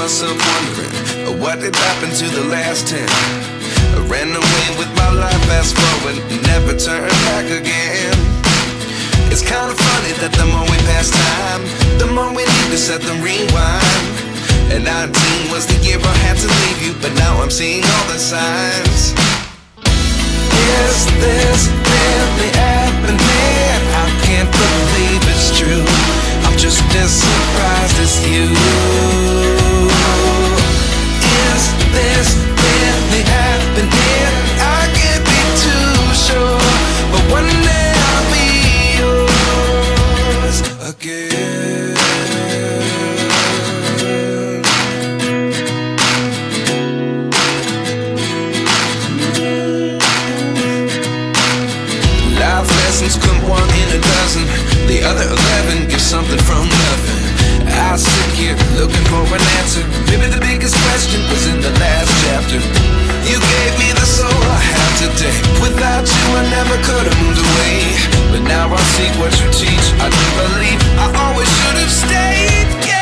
myself wondering, what did happen to the last 10? I ran away with my life, fast forward, never turn back again. It's kind of funny that the more we pass time, the more we need to set the rewind. And 19 was the year I had to leave you, but now I'm seeing all the signs. Is this really happening? I can't believe it's true. I'm just as surprised as you. Is this really happening? I can't be too sure, but one day I'll be yours again. Life lessons come one in a dozen. The other 11 give something from nothing. I sit here looking for an answer. Maybe the biggest question was in the last chapter. You gave me the soul I have today. Without you I never could have moved away. But now I see what you teach. I do believe I always should have stayed. Yeah.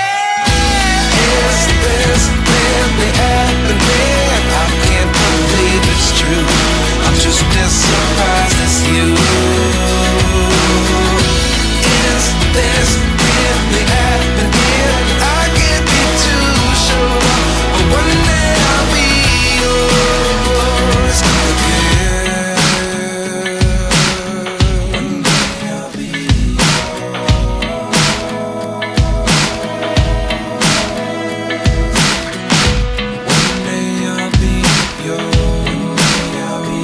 Is this really happening? I can't believe it's true. I'm just as surprised as you. Is this really happening? I can't be too sure, but one day I'll be yours again. One day I'll be One day I'll be yours. I'll be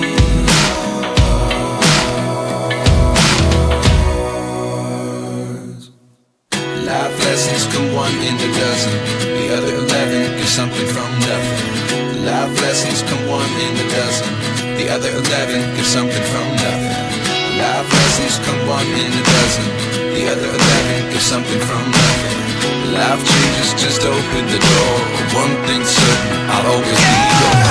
yours. Life lessons come one in a dozen. The other 11 give something from nothing. Life lessons come one in a dozen. The other 11 give something from nothing. Life lessons come one in a dozen. The other 11 give something from nothing. Life changes just open the door. One thing's certain, I'll always be yours.